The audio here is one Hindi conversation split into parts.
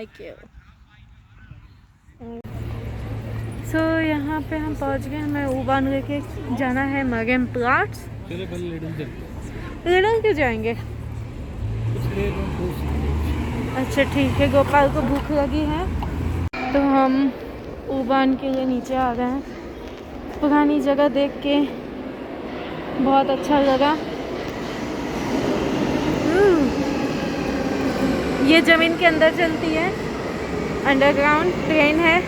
Thank you. सो यहाँ पे हम पहुँच गए। हमें ऊबान लेके जाना है मरीन प्लाट्स। लिडल क्यों जाएंगे? अच्छा ठीक है, गोपाल को भूख लगी है तो हम ऊबान के लिए नीचे आ गए हैं। पुरानी जगह देख के बहुत अच्छा लगा। ये ज़मीन के अंदर चलती है, अंडरग्राउंड ट्रेन है।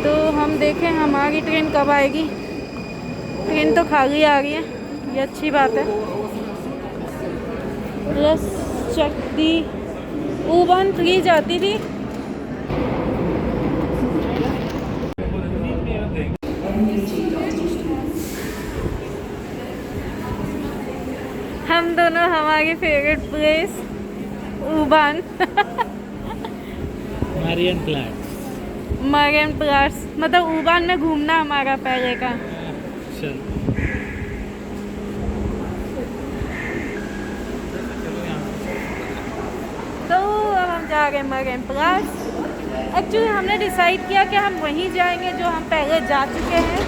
तो हम देखें हमारी ट्रेन कब आएगी। ट्रेन तो खाली आ रही है, ये अच्छी बात है। लेट्स चेक दी। ऊबान 3 जाती थी। हम दोनों हमारी फेवरेट प्लेस ऊबान मरीन प्लाट्स। मरीन प्लाट्स मतलब ऊबान में घूमना हमारा पहले का। चल तो अब हम जा रहे हैं मरीन प्लाट्स। एक्चुअली हमने डिसाइड किया कि हम वहीं जाएंगे जो हम पहले जा चुके हैं।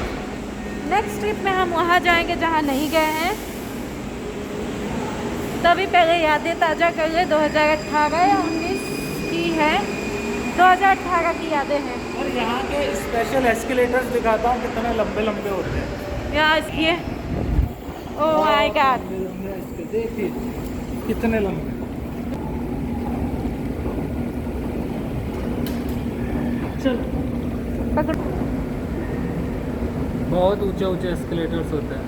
नेक्स्ट ट्रिप में हम वहाँ जाएंगे जहाँ नहीं गए हैं। तभी पहले यादें ताज़ा कर ले। 2018 या 19 की है, 2018 की यादें हैं। और यहाँ के स्पेशल एस्केलेटर्स दिखाता हूँ कितने लंबे लंबे होते हैं। यार ये ओह माय गॉड, देखिए कितने लंबे। चल पकड़। बहुत ऊंचे ऊंचे एस्केलेटर्स होते हैं।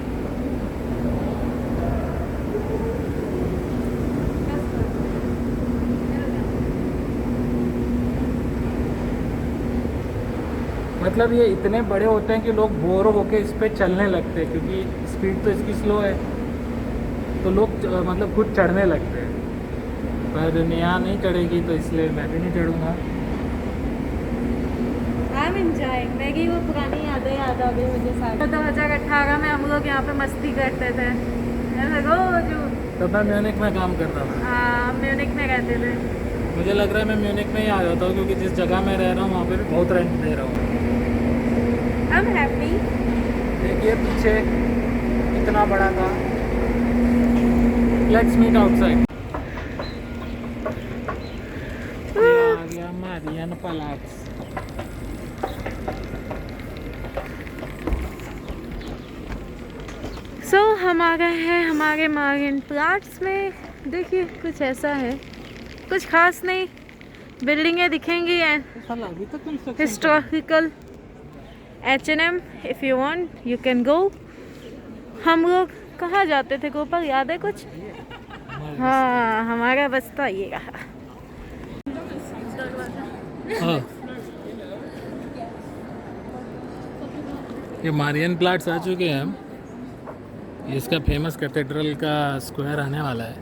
मतलब ये इतने बड़े होते हैं कि लोग बोर होके इस पे चलने लगते हैं, क्योंकि स्पीड तो इसकी स्लो है तो लोग मतलब खुद चढ़ने लगते हैं। पर नेहा नहीं चढ़ेगी तो इसलिए मैं भी नहीं चढ़ूँगा। I'm enjoying। मैगी वो पुरानी यादें याद आ गई मुझे सारी। 2018 में हम लोग यहाँ पे मस्ती करते थे। तब मैं म्यूनिख में काम करता था। हाँ, म्यूनिख में रहते थे। मुझे लग रहा है मैं म्यूनिख में ही आ जाता हूँ, क्योंकि जिस जगह मैं रह रहा हूँ वहाँ पे भी बहुत रेंट दे रहा हूँ। I'm happy। देखिए पीछे कितना बड़ा था। Let's meet outside. आ गया मरीन प्लाट्स। सो हम आ गए हैं हमारे मरीन प्लाट्स में। देखिए कुछ ऐसा है, कुछ खास नहीं। बिल्डिंगें दिखेंगी historical. H&M if you want you can go. हम लोग कहाँ जाते थे गोपाल, याद है कुछ? हाँ, हमारा बस्ता ये रहा। हाँ, ये मरीन प्लाट्स आ चुके हैं हम। ये इसका फेमस कैथेड्रल का स्क्वायर आने वाला है।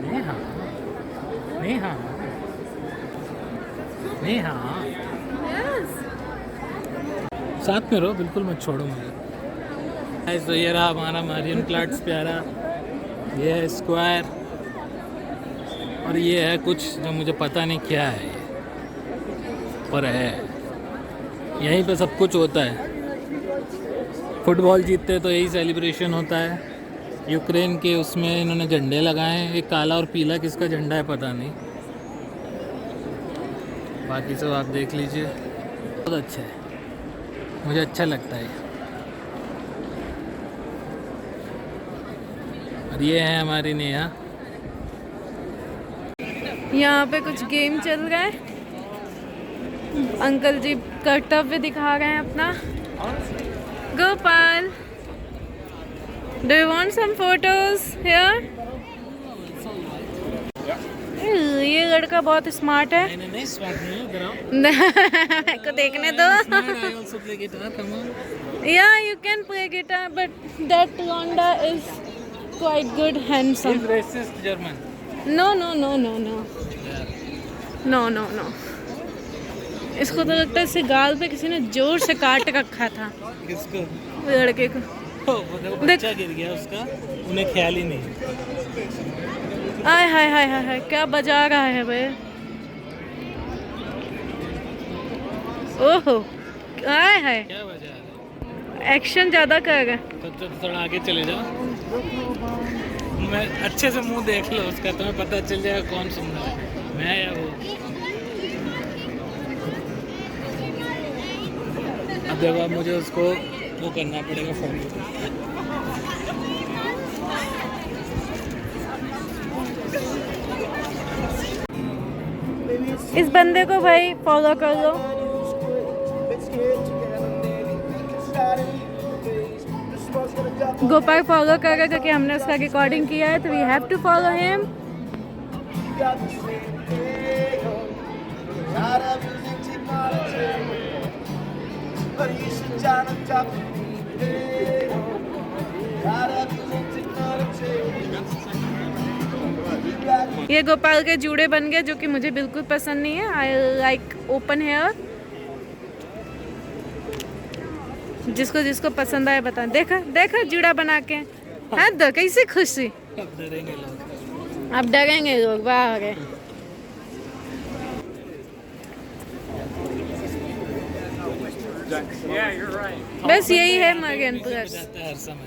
नेहा नेहा नेहा साथ में रहो, बिल्कुल मत छोड़ो मुझे। तो ये रहा हमारा मरीन प्लाट्स प्यारा। ये है स्क्वायर और ये है कुछ जो मुझे पता नहीं क्या है ये, पर है। यहीं पे सब कुछ होता है। फुटबॉल जीतते तो यही सेलिब्रेशन होता है। यूक्रेन के उसमें इन्होंने झंडे लगाए हैं, एक काला और पीला, किसका झंडा है पता नहीं। बाकी सब आप देख लीजिए, बहुत अच्छा है, मुझे अच्छा लगता है। और ये है हमारी नेहा। यहाँ पे कुछ गेम चल रहा है। अंकल जी कर्तव्य दिखा रहे हैं अपना। Gopal, do you want some photos here? ये लड़का बहुत स्मार्ट है। नहीं स्वाद नहीं है, इधर आओ। मेरे को देखने दो। I also play guitar, come on. Yeah, you can play guitar, but that Londa is quite good, handsome. He's racist German. No, no, no, no, no, no, no, no. इसको तो लगता है इसे गाल पे किसी ने जोर से काट रखा था। किसको? लड़के को। बच्चा गिर गया उसका, उन्हें ख्याल ही नहीं। आय हाय हाय हाय हाय, क्या बजा रहा है भाई। ओहो, आय हाय, क्या वजह है? एक्शन ज्यादा कर रहा है। तो थोड़ा आगे चले जाओ, मैं अच्छे से मुंह देख लो उसका, तुम्हें पता चल जाएगा कौन सुंदर है, मैं या वो। अब देखो, अब मुझे उसको वो करना पड़ेगा फॉलो। इस बंदे को भाई फॉलो कर लो। गोपाल फॉलो कर रहा है क्योंकि हमने उसका रिकॉर्डिंग किया है, तो we have to follow him. ये गोपाल के जूड़े बन गए जो कि मुझे बिल्कुल पसंद नहीं है। I like open hair. जिसको जिसको पसंद आए बता। देखा देखा जूड़ा बना के, हाँ तो कैसी खुशी। अब डरेंगे लोग, अब डरेंगे लोग, वाह रे। बस यही है मरीन प्लस। जाता है हर समय।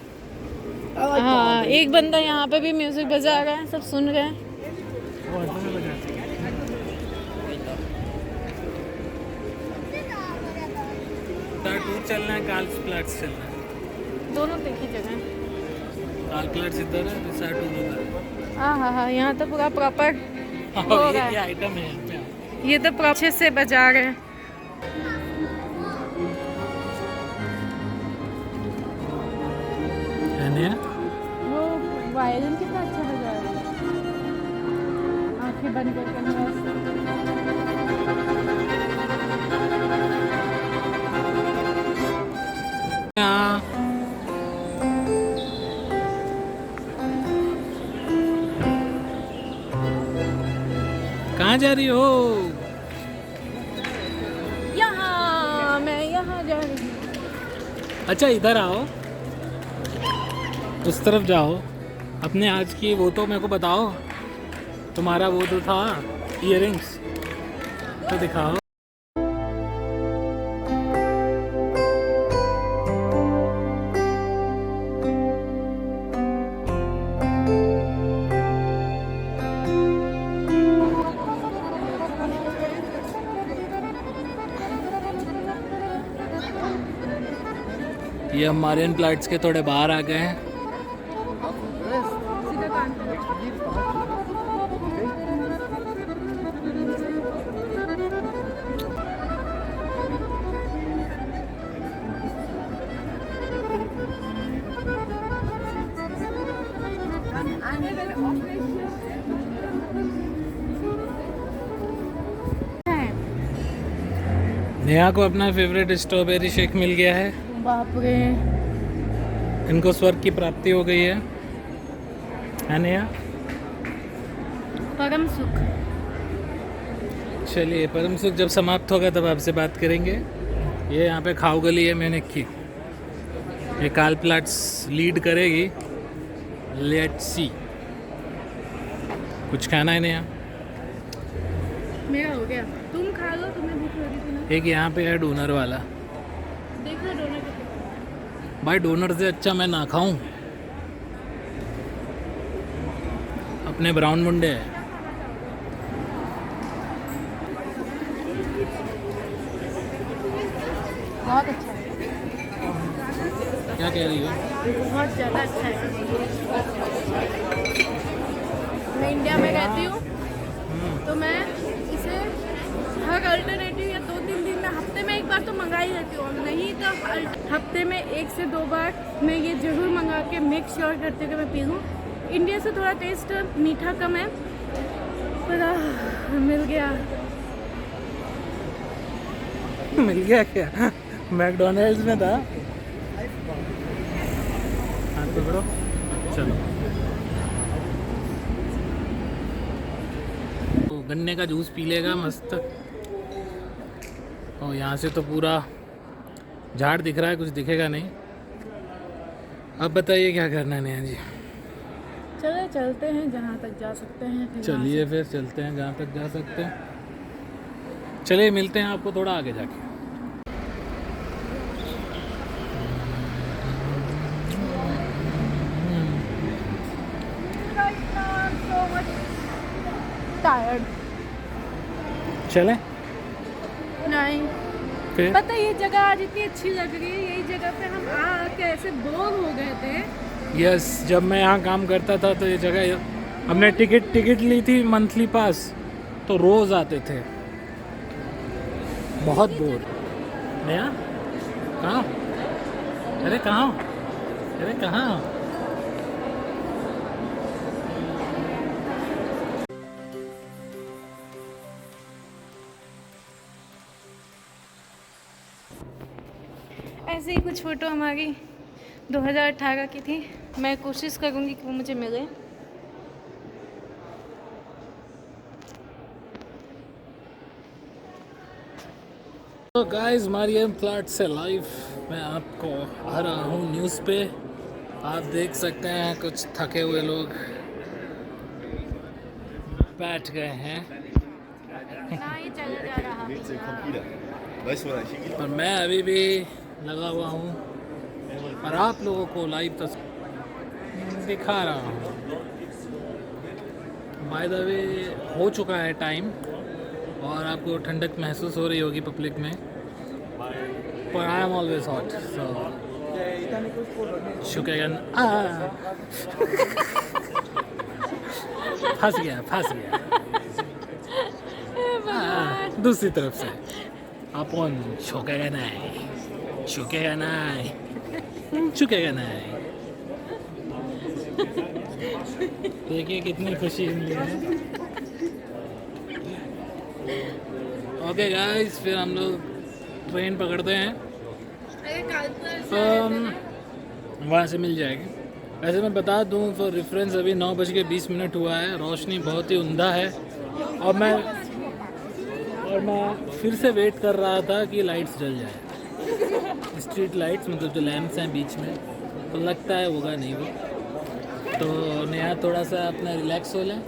हाँ, एक बंदा यहाँ पे भी म्यूजिक बजा रहा है, सब सुन रहे हैं। टूर चलना है, कार्ल प्लाट्स चलना है। दोनों एक ही जगह। कार्ल प्लाट्स इधर है, रिसार्ट उधर है। हाँ हाँ हाँ, यहाँ तो पूरा प्रॉपर हो रहा ये है। आइटम है यहाँ पे। ये तो अच्छे से बजा रहे हैं। वो वायलिन कितना अच्छा बजा रहा है। आंखें बंद करके कहाँ जा रही हो? यहाँ, मैं यहाँ जा रही हूँ। अच्छा इधर आओ, उस तरफ जाओ। अपने आज की वो तो मेरे को बताओ, तुम्हारा वो तो था इयररिंग्स, तो दिखाओ। ये हम मारियन प्लाट्स के थोड़े बाहर आ गए हैं। नेहा को अपना फेवरेट स्ट्रॉबेरी शेक मिल गया है। बाप रे, इनको स्वर्ग की प्राप्ति हो गई है नेहा? परम सुख। चलिए, परम सुख जब समाप्त होगा तब आपसे बात करेंगे। ये यहाँ पे खाओ गली है म्यूनिख की, ये कार्ल प्लाट्स लीड करेगी। लेट्स सी, कुछ खाना है नेहा? मेरा हो गया, तुम खा लो, तुम्हें भूख लगी थी ना। एक यहाँ पे है डोनर वाला। देख लो डोनर कितना। भाई डोनर से अच्छा मैं ना खाऊं, अपने ब्राउन मुंडे है। बहुत अच्छा है, क्या कह रही हो? बहुत ज़्यादा अच्छा है। मैं इंडिया में रहती हूँ तो मैं इसे हर अल्टरनेटिव या 2-3 दिन में, हफ्ते में एक बार तो मंगा ही लेती हूँ, नहीं तो हफ्ते में 1 से 2 बार मैं ये ज़रूर मंगा के मेक श्योर करते कि मैं पी लूँ। इंडिया से थोड़ा टेस्ट मीठा कम है, पर मिल गया। मिल गया क्या? मैकडोनल्ड्स में था। हाथ पकड़ो, चलो। तो गन्ने का जूस पी लेगा मस्त। और यहाँ से तो पूरा झाड़ दिख रहा है, कुछ दिखेगा नहीं। अब बताइए क्या करना है नेहा जी? चले चलते हैं जहाँ तक जा सकते हैं। फिर वहाँ चलिए फिर चलते हैं जहाँ तक जा सकते हैं। चलिए मिलते हैं आपको थोड़ा आगे जाके। टायर्ड चलें नहीं फिर? पता ये जगह आज इतनी अच्छी लग रही है। यही जगह पे हम आके ऐसे बोर हो गए थे। यस, जब मैं यहाँ काम करता था तो ये जगह हमने टिकट ली थी मंथली पास, तो रोज़ आते थे। बहुत बोर। नया कहाँ? अरे कहाँ? अरे कहाँ? ऐसे ही कुछ फ़ोटो हमारी 2018 की थी। मैं कोशिश करूँगी कि वो मुझे मिले। तो गाइस मारियन प्लाट से लाइव मैं आपको आ रहा हूँ न्यूज़ पे। आप देख सकते हैं कुछ थके हुए लोग बैठ गए हैं ना ये चला जा रहा और मैं अभी भी लगा हुआ हूँ और आप लोगों को लाइव तस्वीर दिखा रहा हूँ। बाय द वे हो चुका है टाइम और आपको ठंडक महसूस हो रही होगी पब्लिक में, पर I am always hot so शुक्रिया। फंस गया दूसरी तरफ से अपन छुकेगा नहीं। देखिए कितनी खुशी मिली है। ओके गाइस, फिर हम लोग ट्रेन पकड़ते हैं, वहाँ से मिल जाएगी। वैसे मैं बता दूँ फॉर रेफरेंस अभी 9:20 हुआ है। रोशनी बहुत ही उम्दा है और मैं फिर से वेट कर रहा था कि लाइट्स जल जाए, स्ट्रीट लाइट्स, मतलब जो लैंप्स हैं बीच में, तो लगता है होगा नहीं वो। तो नया थोड़ा सा अपना रिलैक्स हो लें,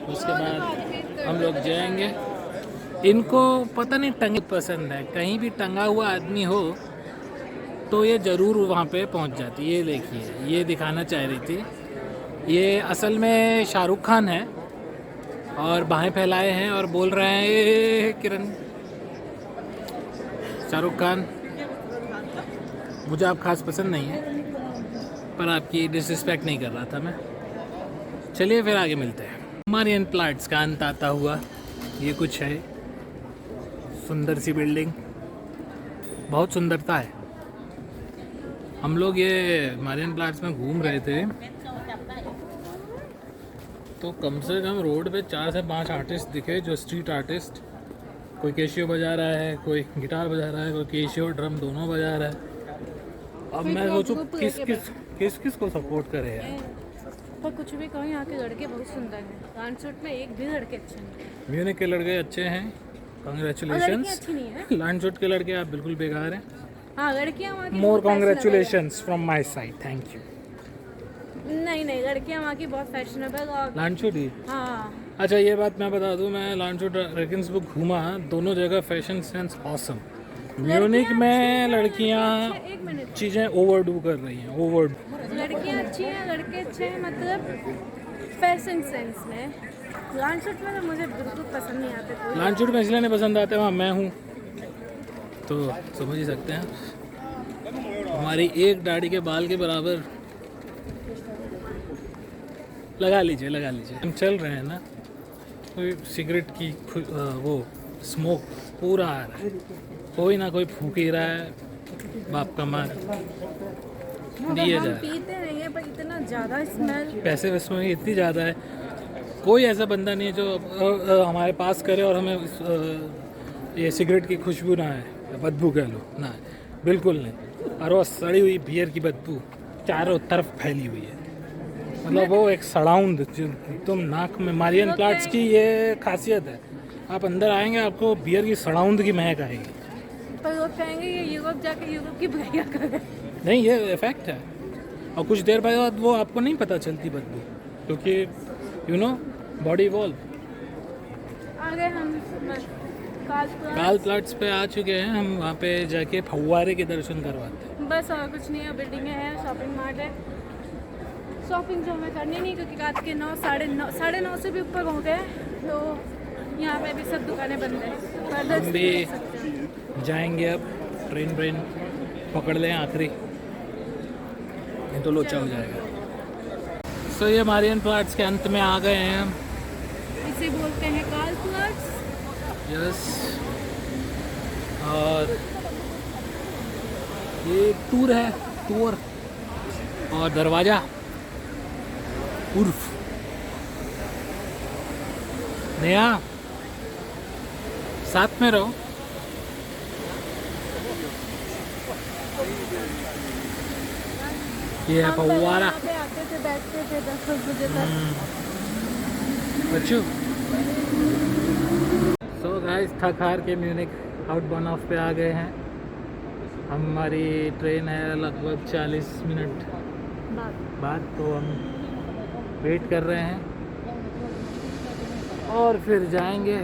उसके बाद हम लोग जाएंगे। इनको पता नहीं टंगे पसंद है, कहीं भी टंगा हुआ आदमी हो तो ये ज़रूर वहाँ पे पहुँच जाती। ये देखिए, ये दिखाना चाह रही थी। ये असल में शाहरुख खान है और बाहें फैलाए हैं और बोल रहे हैं ए किरण। शाहरुख खान मुझे आप खास पसंद नहीं है, पर आपकी डिसरिस्पेक्ट नहीं कर रहा था मैं। चलिए फिर आगे मिलते हैं। मारियन प्लाट्स का अंत आता हुआ ये कुछ है, सुंदर सी बिल्डिंग, बहुत सुंदरता है। हम लोग ये मारियन प्लाट्स में घूम रहे थे तो कम से कम रोड पे 4 से 5 आर्टिस्ट दिखे, जो स्ट्रीट आर्टिस्ट। कोई कैशियो बजा रहा है, कोई गिटार बजा रहा है, कोई कैशियो ड्रम दोनों बजा रहा है। अब मैं सोचूं किस को सपोर्ट करे यार। पर कुछ भी कहो, यहाँ के लड़के बहुत सुंदर हैं। लांचोट में एक भी लड़के अच्छे नहीं। म्यूनिख के लड़के अच्छे हैं, कांग्रेचुलेशंस। अच्छी नहीं है। लांचोट के लड़के आप बिल्कुल बेकार हैं। हाँ, लड़कियाँ वहाँ की मोर बहुत congratulations from my side, thank you. नहीं, लड़कियाँ वहाँ की बहुत फैशनेबल और लांचोट ही। हाँ। अच्छा ये बात मैं बता दूं, मैं लांचोट रेगिंसबुर्ग घूमा, दोनों जगह फैशन सेंस ऑसम। म्यूनिख में लड़कियां एक मिनट, चीज़ें ओवरडू कर रही हैं, ओवरडू। लड़कियाँ अच्छी हैं, लड़के अच्छे हैं, मतलब फैशन सेंस में। लांचोट में तो मुझे बिल्कुल पसंद नहीं आते कोई। लांचोट में इसलिए नहीं पसंद आते, वहाँ मैं हूँ तो समझ ही सकते हैं। हमारी एक दाढ़ी के बाल के बराबर लगा लीजिए। हम चल रहे हैं ना, कोई सिगरेट की वो स्मोक पूरा आ रहा है, कोई ना कोई फूक ही रहा है, बाप का मार दिए जा रहा है। पीते नहीं है, पर इतना ज़्यादा स्मेल, पैसे इसमें इतनी ज़्यादा है। कोई ऐसा बंदा नहीं है जो हमारे पास करे और हमें ये सिगरेट की खुशबू ना है, बदबू कह लो ना, बिल्कुल नहीं। और वो सड़ी हुई बियर की बदबू चारों तरफ फैली हुई है, मतलब वो एक सड़ाउंड तुम नाक में। मारियन प्लाट्स की ये खासियत है, आप अंदर आएंगे आपको बियर की सड़ाउंड की महक आएगी। पर लोग कहेंगे ये यूरोप जाके यूरोप की बढ़िया कर। नहीं, ये इफेक्ट है, और कुछ देर बाद वो आपको नहीं पता चलती बदबू, क्योंकि यू नो बॉडी वॉल आ गए हम काल प्लाट्स पे आ चुके हैं हम। वहाँ पे जाके फव्वारे के दर्शन करवाते हैं। बस और कुछ नहीं है, बिल्डिंगें हैं, शॉपिंग मार्ट है। शॉपिंग जो हमें करनी नहीं क्योंकि रात के 9 साढ़े नौ से भी ऊपर हो गए, तो यहाँ पे भी सब दुकानें बंद हैं। हम भी जाएंगे अब, ट्रेन पकड़ लें आखिरी, नहीं तो लोचा हो जाएगा। सो ये मारियन प्लाट्स के अंत में आ गए हैं हम। इसे बोलते हैं काल प्लाट्स। यस, और ये टूर है, टूर और दरवाज़ा उर्फ नया, साथ में रहो। ये है फव्वारा। यहाँ पे आते थे, बैठते थे 10 बजे तक। बच्चू सो गाइस, थक हार के म्यूनिक आउटबाउंड ऑफ पे आ गए हैं। हमारी ट्रेन है लगभग 40 मिनट बाद, तो हम वेट कर रहे हैं और फिर जाएंगे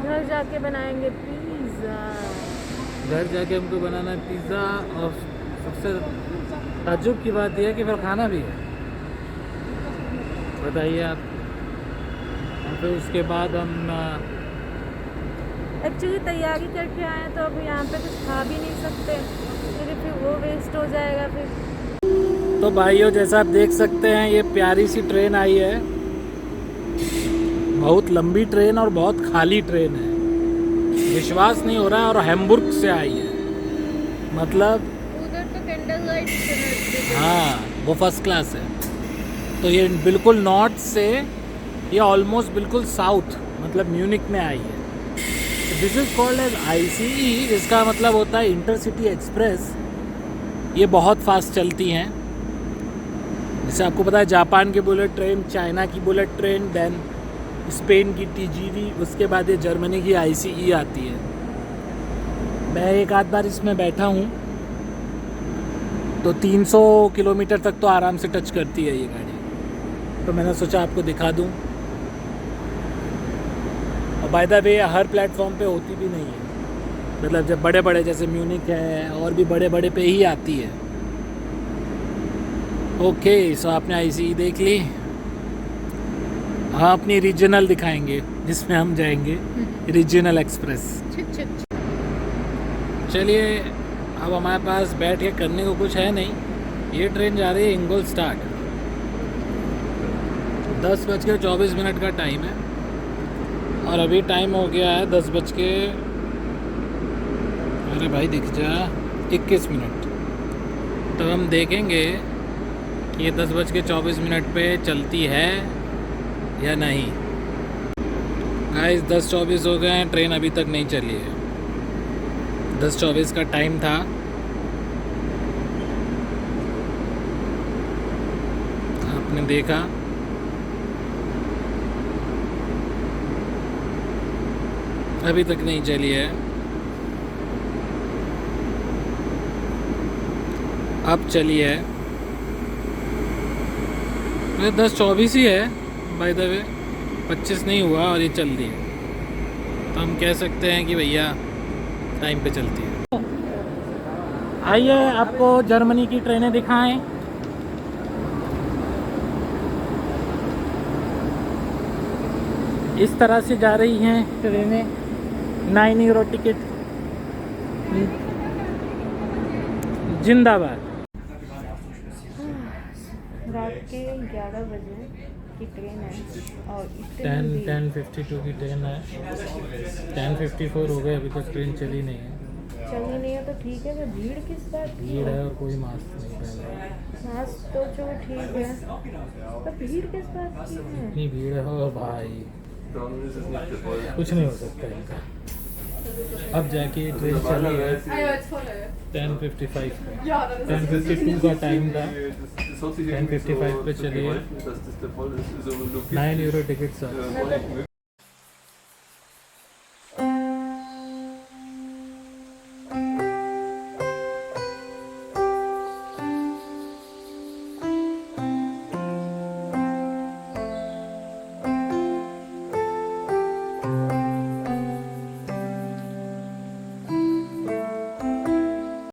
घर जाके बनाएंगे पिज़्ज़ा। घर जाके हमको बनाना है पिज़्ज़ा, और सबसे ताज्जुब की बात यह है कि फिर खाना भी है। बताइए आप। और फिर उसके बाद हम एक्चुअली तैयारी करके आए तो अब यहाँ पे कुछ खा भी नहीं सकते, क्योंकि फिर वो वेस्ट हो जाएगा फिर। तो भाइयों, जैसा आप देख सकते हैं, ये प्यारी सी ट्रेन आई है। बहुत लंबी ट्रेन और बहुत खाली ट्रेन है, विश्वास नहीं हो रहा है। और हैम्बुर्ग से आई है, मतलब उधर तो कैंडल लाइट। हाँ, वो फर्स्ट क्लास है। तो ये बिल्कुल नॉर्थ से, ये ऑलमोस्ट बिल्कुल साउथ, मतलब म्यूनिक में आई है। This is called as ICE, जिसका मतलब होता है इंटरसिटी एक्सप्रेस। ये बहुत फास्ट चलती हैं। जैसे आपको पता है, जापान की बुलेट ट्रेन, चाइना की बुलेट ट्रेन, देन स्पेन की TGV, उसके बाद ये जर्मनी की ICE आती है। मैं एक आध बार इसमें बैठा हूँ, तो 300 किलोमीटर तक तो आराम से टच करती है ये गाड़ी। तो मैंने सोचा आपको दिखा दूँ। और by the way, her platform पे होती भी नहीं है, मतलब जब बड़े बड़े जैसे म्यूनिक है और भी बड़े बड़े पे ही आती है। ओके, सो आपने ICE देख ली। हाँ, अपनी रीजनल दिखाएंगे जिसमें हम जाएंगे, रीजनल एक्सप्रेस। चलिए, अब हमारे पास बैठ के करने को कुछ है नहीं। ये ट्रेन जा रही है इंगोलस्टाड। 10:24 का टाइम है, और अभी टाइम हो गया है 10 बज के, अरे भाई दिख जा, 21 मिनट। तो हम देखेंगे कि ये 10:24 पे चलती है या नहीं। गाइस, 10:24 हो गए हैं, ट्रेन अभी तक नहीं चली है। 10:24 का टाइम था। आपने देखा, अभी तक नहीं चली है। अब चली है। 10:24 ही है बाय द वे, 25 नहीं हुआ और ये चल रही है। तो हम कह सकते हैं कि भैया टाइम पे चलती है। आइए, आपको जर्मनी की ट्रेनें दिखाएं। इस तरह से जा रही हैं ट्रेनें। 9 यूरो टिकट, जिंदाबाद। रात के 11 बजे की ट्रेन है और 10:52 की ट्रेन है। 10:54 हो गए, अभी तक ट्रेन चली नहीं है। चलनी नहीं है तो ठीक है, तो भीड़ किस बात की भीड़ है और कोई मास्क नहीं पहना है। मास्क तो चलो ठीक है, तो भीड़ किस बात की है? इतनी भीड़ है और भाई कुछ नहीं हो सकता इनका। अब जाके ट्रेन चली है 10:55 पे। 10:52 का टाइम था, 10:55 पे चली है। 9 यूरो टिकट सर।